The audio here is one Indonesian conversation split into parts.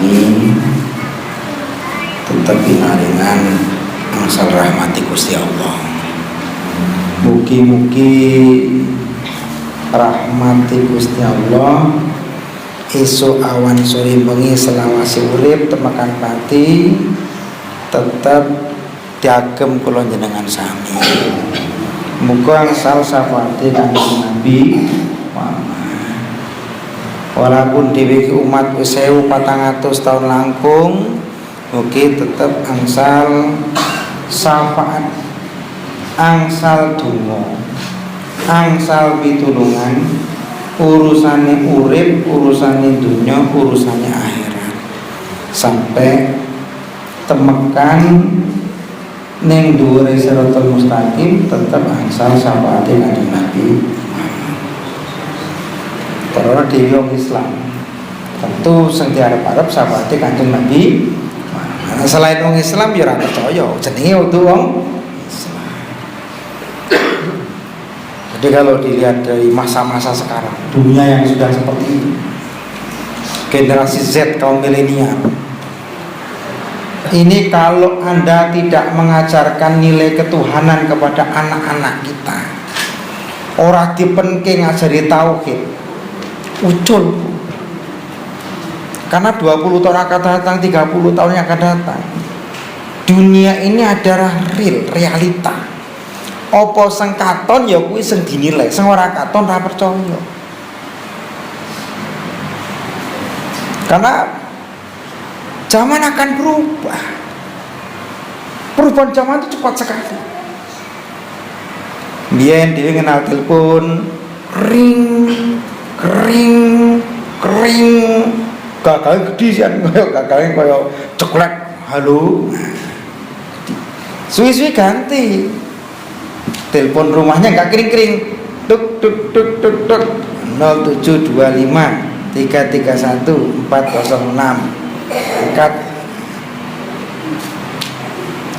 sami tetep pinaringan angsal rahmati Gusti Allah. Mugi-mugi rahmati Gusti Allah esuk awan sore bengi selawase urip temekan pati tetep diagem kula jenengan sami. Muga angsal syafaate Kanjeng Nabi Muhammad. Walaupun dhewe umat wis 1400 tahun langkung, mugi tetep angsal syafaat, angsal donga, angsal pitulungan urusane urip, urusane dunya, urusane akhirat sampai temekan ning dhuwure siratal mustaqim tetep angsal syafaate Kanjeng Nabi. Karena dewi wong Islam tentu sing diarep-arep syafaate Kanjeng Nabi. Nah, selain wong Islam ya ora percaya jenenge untuk wong Islam. Jadi kalau dilihat dari masa-masa sekarang, dunia yang sudah seperti ini, generasi Z kaum milenial, ini kalau Anda tidak mengajarkan nilai ketuhanan kepada anak-anak kita, ora dipenke ngajari tauhid, ucul. Karena 20 tahun akan datang, 30 tahun yang akan datang, dunia ini adalah realita. Apa sing katon ya kuwi sing dinilai, sing ora katon ora percaya. Karena zaman akan berubah. Perubahan zaman itu cepat sekali. Biyen dhewe kenal telepon ring gagal gede sih gagalnya kaya coklat halo. Suwi-suwi ganti. Telepon rumahnya enggak kering-kering. Tuk tuk tuk tuk tuk 0725 331 406. Angkat.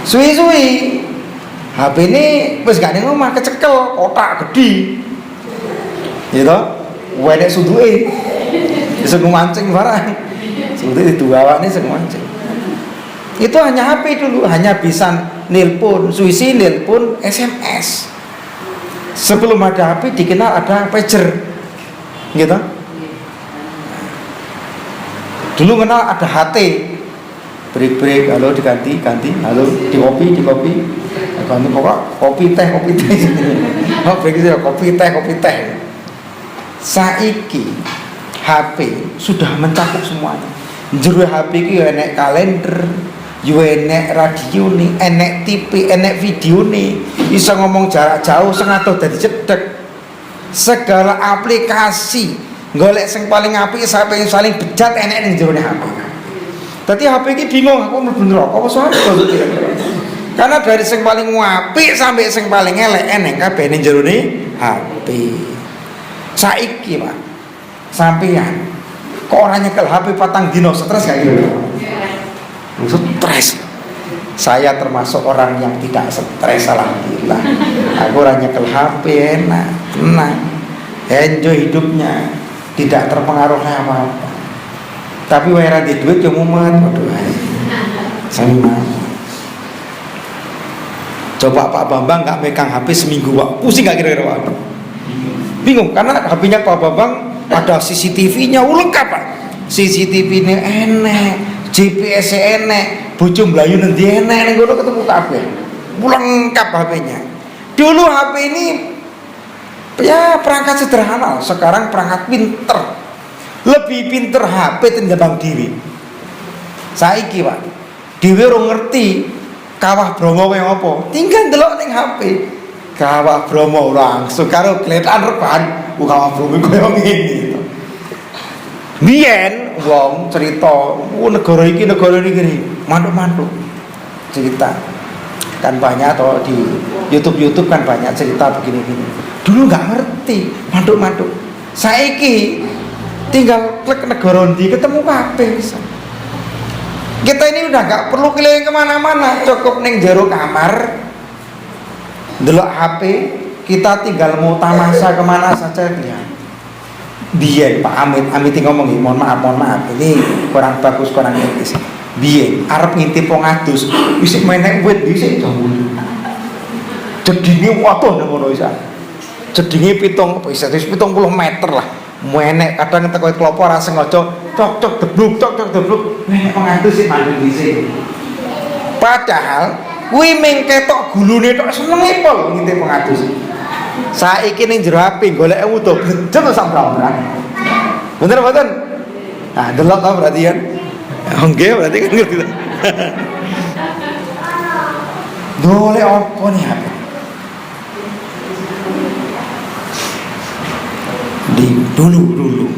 Suwi-suwi HP ini wis gak ning omah kecekel, kotak gede. Gitu. Wedek suduke. Bisa mancing barang. Suduke diduawane sing mancing. Itu hanya HP dulu, hanya bisa nelpon, suisi nelpon SMS. Sebelum ada HP dikenal ada pager, gitu. Dulu kenal ada HT, break, halo diganti, halo di kopi, ganti pokok kopi teh. Oh break itu kopi teh. Saiki HP sudah mencakup semuanya. Jero HP iki enek kalender, yo enek radio nih, enek TV, enek video nih, bisa ngomong jarak jauh, sengato dari cedek. Segala aplikasi, golek sing paling apik, sampai yang paling bejat enek ning jero HP. Tadi HP ini bingung, aku mlebu neraka apa soal karena dari sing paling apik sampai sing paling elek enek kabeh ning jero HP. Saiki Pak, sampeyan kok ora nyekel HP patang dino stres gak gitu? Stres. Saya termasuk orang yang tidak stres, alhamdulillah. Aku ora nyekel HP, enak, tenang, enjoy hidupnya, tidak terpengaruh apa-apa. Tapi wae ra di duit yo mumet, waduh. Sama. Coba Pak Bambang gak megang HP seminggu, Pak. Pusing gak kira-kira Pak? Bingung karena HP-nya Pak Bambang ada CCTV-nya lengkap Pak. CCTV-nya enek, GPS-nya enek, bojo mlayu nendi enek ning kono ketemu kabeh. Lengkap HP-nya. Dulu HP ini ya perangkat sederhana, sekarang perangkat pinter. Lebih pinter HP tinimbang dhewe. Saiki Pak, dhewe ora ngerti Kawah Bromo kaya apa. Tinggal ndelok ning HP. Kawah Bromo langsung karo kletan reban, Kawah Bromo kaya ngene. Biyen wong cerita, negara iki mantuk-mantuk. Cerita. Kan banyak toh di YouTube kan banyak cerita begini-begini. Dulu enggak ngerti, mantuk-mantuk. Saiki tinggal klik negara ndi ketemu kabeh. Kita ini udah gak perlu keliling kemana-mana, cukup ning jero kamar delok HP, kita tinggal mau tamasa kemana saja kelihatan. biyen Pak Amit ngomong mohon maaf ini kurang bagus kurang etis. Biyen arep ngintip wong adus isih menek wit isih jambul. Jedinge waduh nang ngono isa. Jedinge 70 meter lah. Menek kadang teko klopo ora sengaja cok debluk menek wong adus sik mandul dhisik. Padahal kuwi ming ketok gulune tok senenge pol ngintip wong adus. Saiki ning jero HP golek wudo bledek sak brambrang. Bener mboten? Nah, delok ta berarti kan. Nggih, berarti kan ngerti. Golek apa nih HP? Di dulu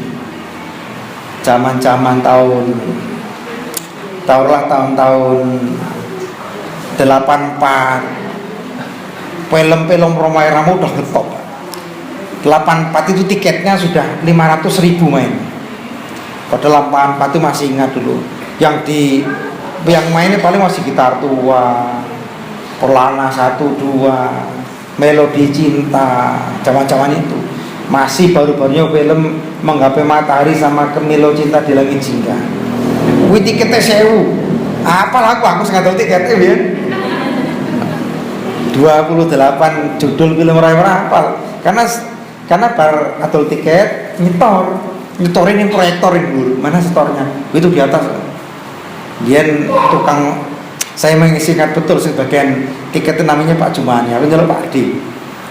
zaman-zaman tahun 84 film-film Roma Irama udah ngetop. 84 itu tiketnya sudah 500.000 main. Pada 84 itu masih ingat dulu. Yang mainnya paling masih Gitar Tua, Perlana 1, 2, Melodi Cinta, zaman-zaman itu. Masih baru-barunya film Menggapai Matahari sama Kemilo Cinta di Langit Jingga. Wih tiketnya 1000. Apa aku sengaja tiketnya ya. 28 judul film Ora hafal. Karena bar adol tiket nyetorin yang proyektorin dulu. Mana setornya? Itu di atas. Dia tukang saya mengisingkan betul sebagian tiketnya namanya Pak Jumani. Aku nyelok Pak D.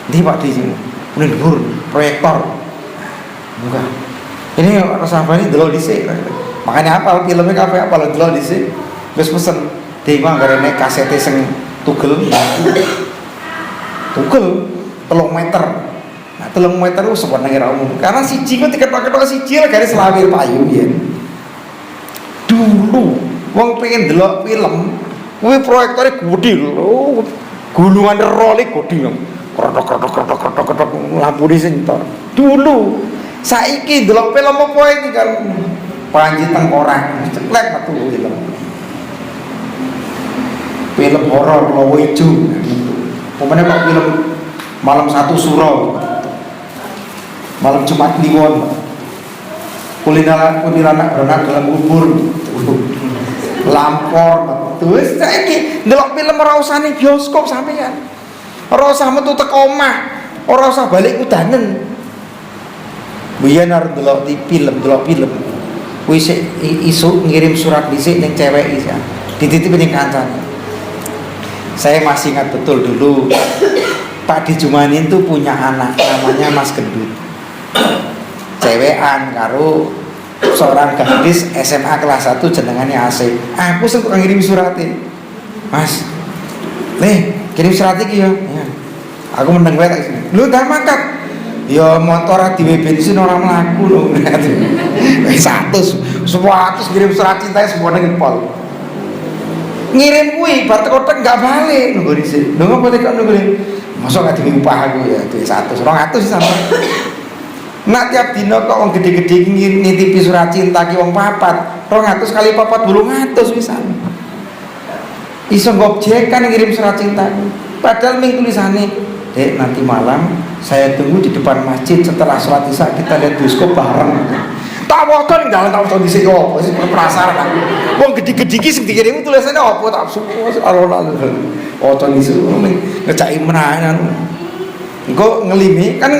Ini Pak D sini. Kemudian dhuwur proyektor. Bukan. Ini rasa apa ini delok dhisik. Makanya apa filmnya kafe apa delok dhisik. Wis pesen di manggarene kasete sing tugel 3 meter. Nah 3 meter itu sebenarnya umum. Karena siji ku tiket-tiket siji lah garis lawir payu ya. Dulu wong pengen delok film, kuwi proyektore gede lho. Gulungan role gede. Krotok lampu disentor. Dulu saiki delok film apa iki kan Panji Tengkorak ceklek metu film. Film horor Lowo Ijo gitu. Pokoknya kok film Malam 1 Suro, Malam Jumat Kliwon, Kuntilanak berenang dalam kubur, Lampor, terus saiki ndelok film ora usah ning bioskop sampeyan. Ora usah metu teko omah, ora usah balik kudanen. Biyen arep delok film. Kuwi sik isuk ngirim surat dhisik ning cewek iki. Dititipi ning kancane. Saya masih ingat betul dulu Pak Di Jumanin tuh punya anak namanya Mas Gendut. Cewekan karo seorang gadis SMA kelas 1 jenengannya AC. Aku sing tukang ngirim suratnya. Mas, kirim surat iki ya. Aku meneng wae tak sini. Lu dah mangkat. Ya motor di bensin ora mlaku lho. Wis 100 kirim surat cinta semua nang pol. Ngirim kuwi bar teko tek enggak balik nunggu dhisik. Lho ngopo tek nunggu. Mosok gak diwi upah aku ya duit 100 200 sih sampe. Nak tiap dina kok wong gede-gede nitipi surat cinta ki wong 4 200 kali 4 800 pisan. Iso ngobjekan ngirim surat cinta. Padahal ming tulisane, "Dek, nanti malam saya tunggu di depan masjid setelah sholat Isya kita lihat bioskop bareng." Tak wacan jangan tak wacan dhisik opo sing penasaran aku. Wong gede-gede iki sing dikirim tulisane opo tak suku alon-alon. Wacan dhisik ngecaki menahan. Engko ngelimi kan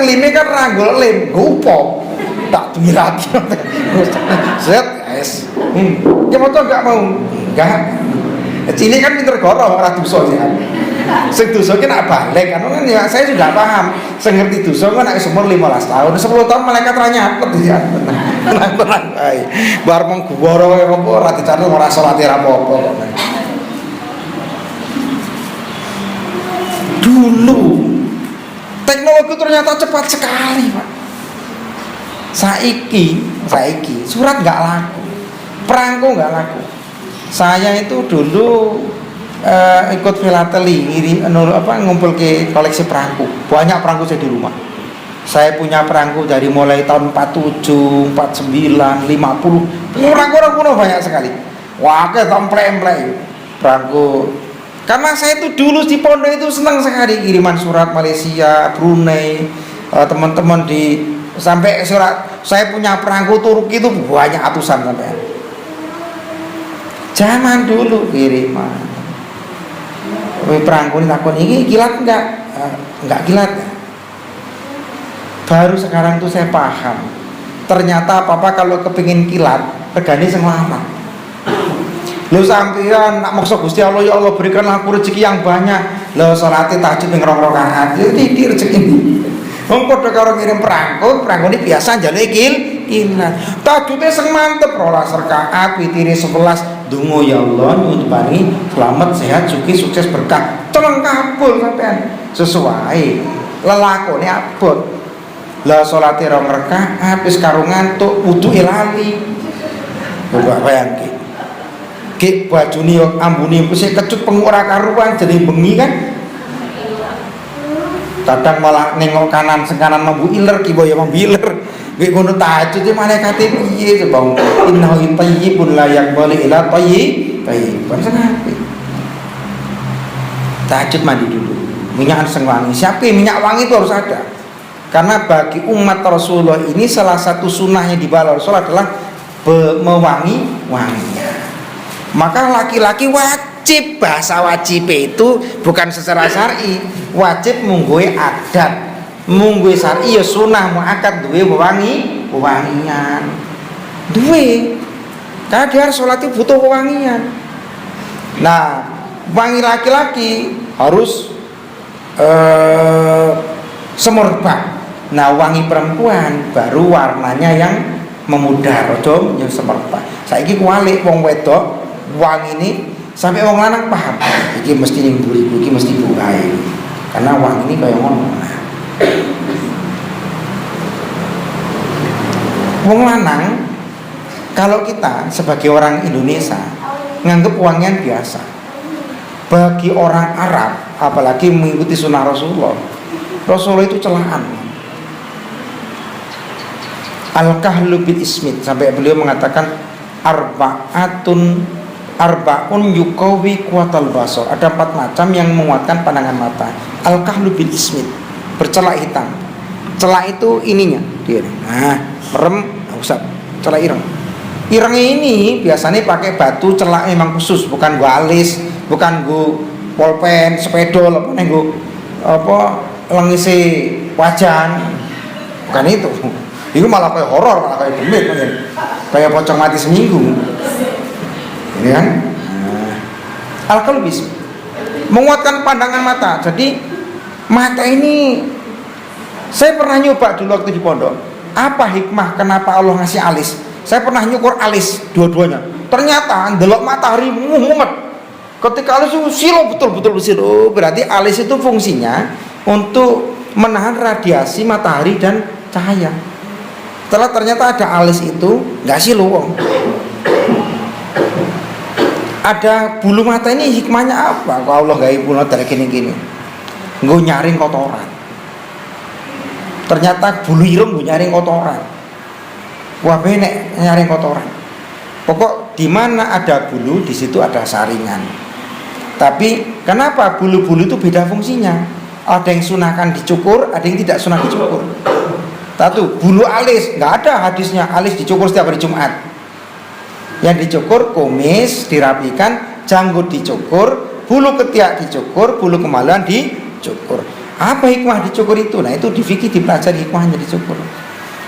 ranggol lem, gopo. Tak duwi lagi. Set, es. Ya moto enggak mau. Enggak. Cili kan pinter goro ora dosa sih. Sing dosa ki nak balik kan ya saya sudah paham. Sing ngerti dosa kan nek umur 15 tahun, 10 tahun malaikat ra nyapet ya. Tenang ae. Bar mong goro kaya apa ora dicatet ora salat ora apa-apa kok. Dulu teknologi ternyata cepat sekali, Pak. Saiki surat nggak laku, perangko nggak laku. Saya itu dulu ikut filateli ngumpul ke koleksi perangko. Banyak perangko saya di rumah. Saya punya perangko dari mulai tahun 47, 49, 50. Perangko kuno banyak sekali. Wah, kayak template perangko. Karena saya itu dulu di pondok itu senang sekali kiriman surat Malaysia, Brunei, teman-teman di Sampai saya punya perangko turki itu banyak atusan sampai. Zaman dulu kiriman. Perangko ini takut ini kilat enggak kilat. Baru sekarang tuh saya paham. Ternyata apa-apa kalau kepingin kilat, regane sing larang. Lho sampeyan nak maksa Gusti Allah, ya Allah berikanlah aku rezeki yang banyak. Lho salate tahajud ping 2 rakaat, ya iki rezekine. Wong padha karo ngirim perangko ini biasa njaluk kilat. Tahajudnya sing mantep 12 rakaat, witire 11. Dungo ya Allah nyuwun paringi selamat sehat sugih sukses berkah. Celeng kabul sampean sesuai lelakone abot. Lah salate 2 rakaat wis karo ngantuk wuduke lali. Coba bayangke. Ki bajune yo ambune wis kecut pengura karuan jadi bengi kan. Kadang malah nengok kanan sekanan mambu iler ki boyo mambu iler. Nek ngono tahajud e malaikate piye coba. Innahu thayyibun la yaqbalu illa thayyib. Bersengapi. Tahajud mandi dulu. Minyak sing wangi. Siapa minyak wangi itu harus ada. Karena bagi umat Rasulullah ini salah satu sunnahnya di bala Rasul adalah mewangi-wanginya. Maka laki-laki wajib, bahasa wajib itu bukan secara syar'i, wajib mungguhe adat. Mungguhe syar'i ya sunah muakkad duwe wewangian. Duwe. Karena dia sholat itu butuh wewangian. Nah, wangi laki-laki harus semerbak. Nah, wangi perempuan baru warnanya yang memudar, ojo yang semerbak. Saiki kualik wong wedok wangi ini sampai wong lanang paham. Iki mesti ning mburi, iki mesti bukae. Karena wangi ini kaya ngono. Wong lanang kalau kita sebagai orang Indonesia nganggep wangian biasa. Bagi orang Arab apalagi mengikuti sunnah Rasulullah itu celaan. Al-kahlu bil ismit sampai beliau mengatakan arbaun yukawi kuatal basor. Ada 4 macam yang menguatkan pandangan mata. Al-kahlu bil ismit bercelak hitam. Celak itu ininya dia. Nah, merem usap celak ireng. Irengnya ini biasanya pakai batu celak memang khusus, bukan gua alis, bukan gua pulpen, sepedol apa lengisi wajan. Bukan itu. Itu malah kayak horor, malah kayak demit, kayak pocong mati seminggu. Ini kan? Al-qalbis menguatkan pandangan mata. Jadi mata ini saya pernah nyoba dulu waktu di pondok. Apa hikmah kenapa Allah ngasih alis? Saya pernah nyukur alis dua-duanya. Ternyata ndelok matahari mumet. Ketika alis itu silo betul-betul silo, berarti alis itu fungsinya untuk menahan radiasi matahari dan cahaya. Setelah ternyata ada alis itu nggak sih luwung. Ada bulu mata ini hikmahnya apa? Kalau Allah nggak ibu dari gini-gini, nggak nyaring kotoran. Ternyata bulu ireng nggak nyaring kotoran. Wah benek nyaring kotoran. Pokok di mana ada bulu di situ ada saringan. Tapi kenapa bulu-bulu itu beda fungsinya? Ada yang sunahkan dicukur, ada yang tidak sunah dicukur. Satu, bulu alis, nggak ada hadisnya alis dicukur setiap hari Jumat. Yang dicukur kumis dirapikan, janggut dicukur, bulu ketiak dicukur, bulu kemaluan dicukur. Apa hikmah dicukur itu? Nah itu di fikih dipelajari hikmahnya dicukur.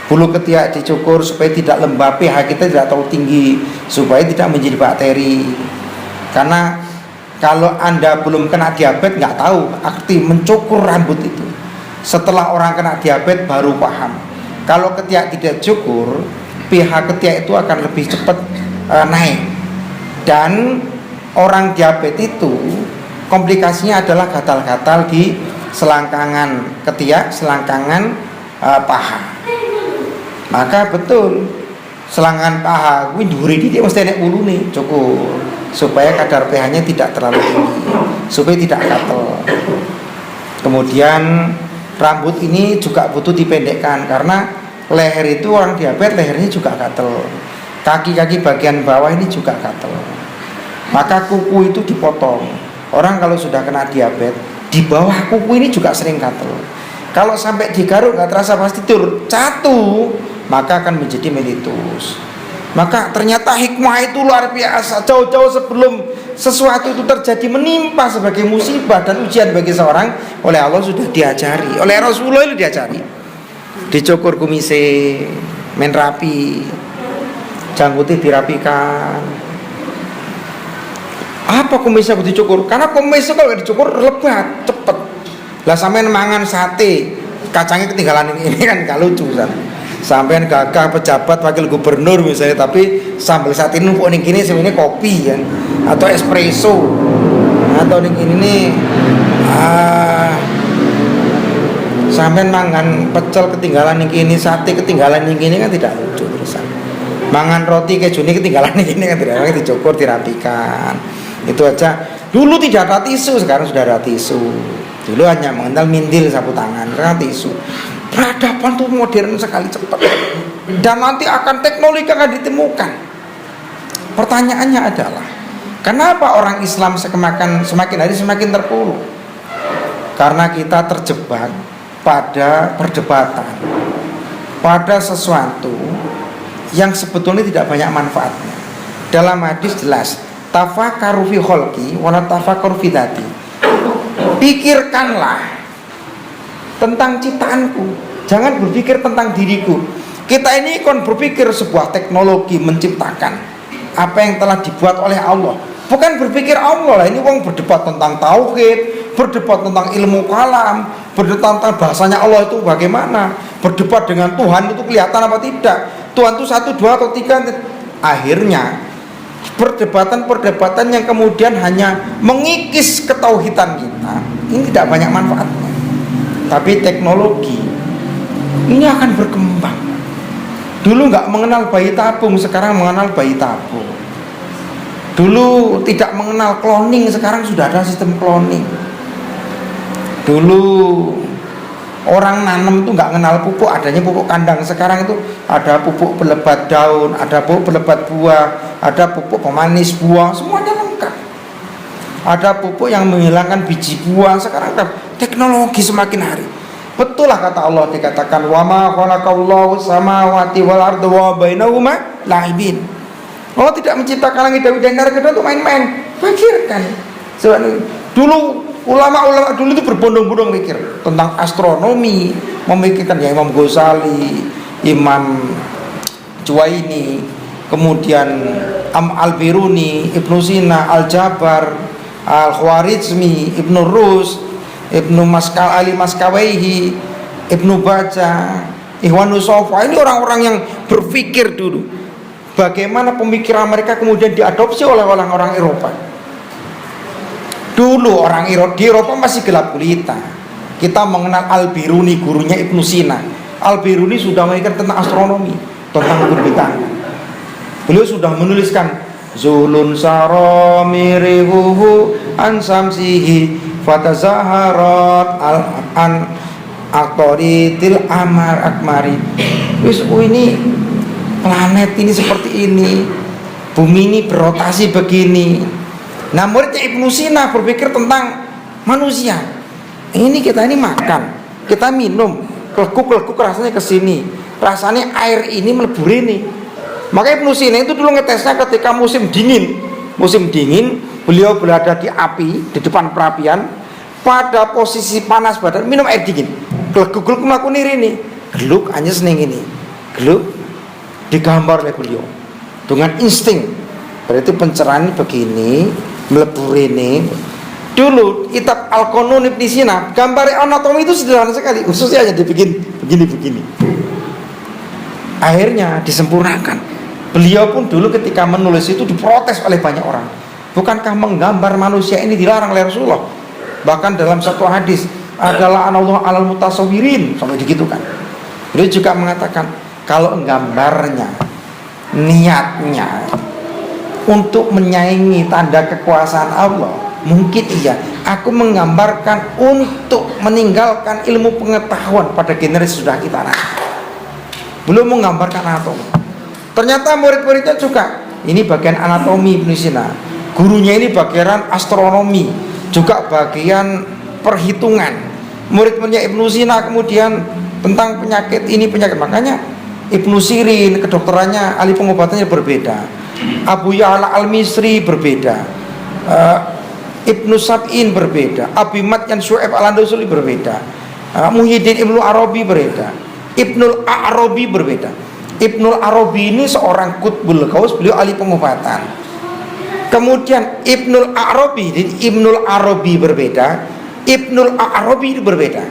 Bulu ketiak dicukur supaya tidak lembab, pH kita tidak terlalu tinggi, supaya tidak menjadi bakteri. Karena kalau Anda belum kena diabetes nggak tahu arti mencukur rambut itu. Setelah orang kena diabetes baru paham. Kalau ketiak tidak cukur, pH ketiak itu akan lebih cepat naik. Dan orang diabetes itu komplikasinya adalah gatal-gatal di selangkangan ketiak, selangkangan paha. Maka betul selangkangan paha kuwi dhuwure dia mesti nek ulune cukur supaya kadar pH-nya tidak terlalu tinggi, supaya tidak gatal. Kemudian rambut ini juga butuh dipendekkan karena leher itu orang diabetes lehernya juga gatel. Kaki-kaki bagian bawah ini juga gatel. Maka kuku itu dipotong. Orang kalau sudah kena diabetes di bawah kuku ini juga sering gatel. Kalau sampai digaruk nggak terasa pas tidur jatuh, maka akan menjadi meletus. Maka ternyata hikmah itu luar biasa. Jauh-jauh sebelum sesuatu itu terjadi menimpa sebagai musibah dan ujian bagi seorang, oleh Allah sudah diajari, oleh Rasulullah itu diajari. Dicukur kumise, men rapi, janggutnya dirapikan. Apa kumisnya dicukur? Karena kumis itu kalau dicukur lebat, cepet. Lah sampean mangan sate, kacangnya ketinggalan ini kan gak lucu kan. Sampean gagah pejabat wakil gubernur misalnya, tapi sambal sate numpuk ning kene sebenarnya kopi kan, atau espresso, atau ning kene nih sampean mangan pecel ketinggalan ning kene, sate ketinggalan ning kene kan tidak lucu terusan. Mangan roti kejune ketinggalan ning kene kan tidak, dicukur dirapikan. Itu aja. Dulu tidak ada tisu, sekarang sudah ada tisu. Dulu hanya mengenal mindil sapu tangan, sekarang tisu. Peradaban tuh modern sekali, cepat. Dan nanti akan teknologi akan ditemukan. Pertanyaannya adalah, kenapa orang Islam semakin hari semakin terpuruk? Karena kita terjebak pada perdebatan, pada sesuatu yang sebetulnya tidak banyak manfaatnya. Dalam hadis jelas, tafakkaru fi khalqi wa la tafakkaru fi dzati. Pikirkanlah tentang ciptaanku, jangan berpikir tentang diriku. Kita ini kan berpikir sebuah teknologi menciptakan apa yang telah dibuat oleh Allah, bukan berpikir Allah lah. Ini wong berdebat tentang tauhid, berdebat tentang ilmu kalam, berdebat tentang bahasanya Allah itu bagaimana, berdebat dengan Tuhan itu kelihatan apa tidak, Tuhan itu 1, 2 atau 3. Akhirnya perdebatan-perdebatan yang kemudian hanya mengikis ketauhidan kita, ini tidak banyak manfaatnya. Tapi teknologi ini akan berkembang. Dulu nggak mengenal bayi tabung, sekarang mengenal bayi tabung. Dulu tidak mengenal cloning, sekarang sudah ada sistem cloning. Dulu orang nanam itu nggak kenal pupuk, adanya pupuk kandang. Sekarang itu ada pupuk pelebat daun, ada pupuk pelebat buah, ada pupuk pemanis buah, semuanya lengkap. Ada pupuk yang menghilangkan biji buah. Sekarang teknologi semakin hari. Betul lah kata Allah, dikatakan wa ma khalaqallahu samawati wal arda wa bainahuma la'ibin. Allah tidak menciptakan langit dan neraka itu main-main. Pikirkan. Dulu ulama-ulama dulu itu berbondong-bondong mikir tentang astronomi, memikirkan ya Imam Ghazali, Imam Juwaini, kemudian Al-Biruni, Ibnu Sina, Al-Jabar, Al-Khwarizmi, Ibnu Rus, Ibnu Ali Maskawaihi, Ibnu Baja, Ikhwanus Sofa. Ini orang-orang yang berpikir dulu bagaimana pemikiran mereka kemudian diadopsi oleh orang-orang Eropa. Dulu orang di Eropa masih gelap gulita. Kita mengenal Al-Biruni, gurunya Ibnu Sina. Al-Biruni sudah memikirkan tentang astronomi, tentang perbintangan. Beliau sudah menuliskan Zulun saromirihuhu ansamsihi fatazaharat an aktoritil amar akmari. Ini planet ini seperti ini, bumi ini berotasi begini. Nah muridnya Ibnu Sina berpikir tentang manusia. Ini kita ini makan, kita minum, kelekuk rasanya kesini, rasanya air ini melebur ini. Maka Ibnu Sina itu dulu ngetesnya ketika musim dingin, beliau berada di api, di depan perapian, pada posisi panas badan, minum air dingin. Geluk melakukan ini, geluk hanya seneng ini, geluk digambar oleh beliau dengan insting. Berarti pencerahan begini, melebur ini. Dulu kitab Al-Qanun Ibnu Sina, gambar anatomi itu sederhana sekali, khususnya hanya dibikin begini. Akhirnya disempurnakan. Beliau pun dulu ketika menulis itu diprotes oleh banyak orang. Bukankah menggambar manusia ini dilarang oleh Rasulullah? Bahkan dalam satu hadis adalah Allah alal mutasawirin, sampai digitukan. Beliau juga mengatakan kalau gambarnya niatnya untuk menyaingi tanda kekuasaan Allah, mungkin iya. Aku menggambarkan untuk meninggalkan ilmu pengetahuan pada generasi sudah kita nanti. Belum menggambarkan anatomi. Ternyata murid-muridnya juga ini bagian anatomi Ibnu Sina, gurunya ini bagian astronomi, juga bagian perhitungan. murid-muridnya Ibnu Sina kemudian tentang penyakit ini penyakit, makanya Ibnu Sirin kedokterannya, ahli pengobatannya berbeda. Abu Ya'la al-Misri berbeda, Ibnu Sab'in berbeda, Abi Matyan Syu'aib al-Andusuli berbeda, Muhyiddin Ibnu Arabi berbeda, Ibnul Arabi berbeda. Ibnul Arabi ini seorang qutbul qaus, beliau ahli pengobatan. Kemudian Ibnul Arabi, Ibnul Arabi berbeda, Ibnul Arabi berbeda.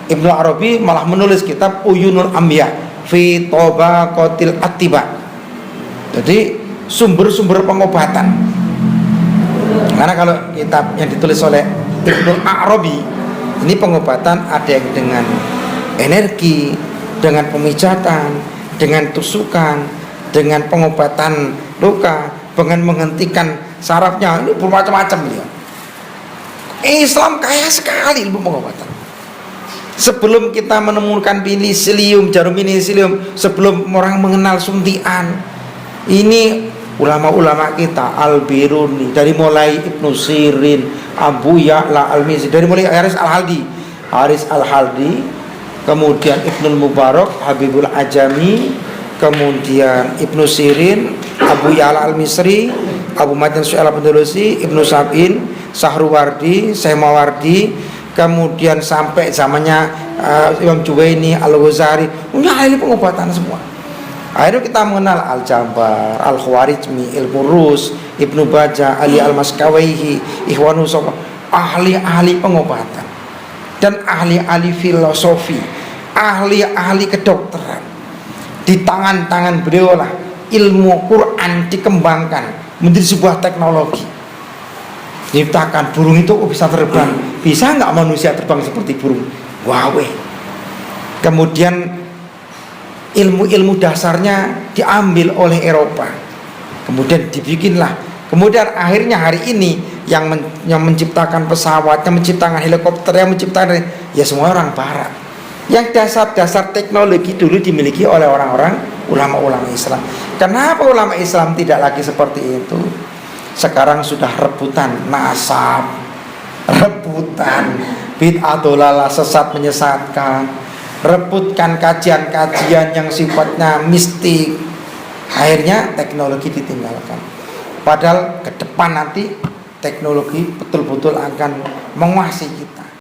Ibnul Arabi malah menulis kitab Uyunul Amya fi Tabaqatil Attiba. Jadi sumber-sumber pengobatan. Karena kalau kitab yang ditulis oleh Ibnul Arabi ini pengobatan ada yang dengan energi, dengan pemijatan, dengan tusukan, dengan pengobatan luka, dengan menghentikan sarafnya, ini bermacam-macam dia. Islam kaya sekali ilmu pengobatan. Sebelum kita menemukan penicillium, jarum penicillium, sebelum orang mengenal suntian, ini ulama-ulama kita Al-Biruni, dari mulai Ibnu Sirin, Abu Ya'la al-Misri, dari mulai Haris al-Haldi, kemudian Ibnul Mubarak, Habibul Ajami, kemudian Ibnu Sirin, Abu Ya'la al-Misri, Abu Matyan Syu'aib al-Andalusi, Ibnu Sab'in, Sahruwardi, Syekh Mawardi, kemudian sampai zamannya Imam Juwaini, Al-Ghazali, punya ahli pengobatan semua. Akhirnya kita mengenal Al-Jabar, Al-Khwarizmi, Ilmu Rus, Ibnu Bajjah, Ali Al-Maskawaihi, Ikhwanus Sofa, ahli-ahli pengobatan dan ahli-ahli filosofi, ahli-ahli kedokteran. Di tangan-tangan beliau lah ilmu Quran dikembangkan menjadi sebuah teknologi. Diciptakan burung itu bisa terbang, bisa nggak manusia terbang seperti burung? Wawe. Kemudian ilmu-ilmu dasarnya diambil oleh Eropa, kemudian dibikinlah. Kemudian akhirnya hari ini yang menciptakan pesawat, yang menciptakan helikopter, yang menciptakan ya semua orang Barat. Yang dasar-dasar teknologi dulu dimiliki oleh orang-orang ulama-ulama Islam. Kenapa ulama Islam tidak lagi seperti itu? Sekarang sudah rebutan nasab, rebutan bid'ah dolala, sesat menyesatkan, rebutkan kajian-kajian yang sifatnya mistik. Akhirnya teknologi ditinggalkan. Padahal ke depan nanti teknologi betul-betul akan menguasai kita.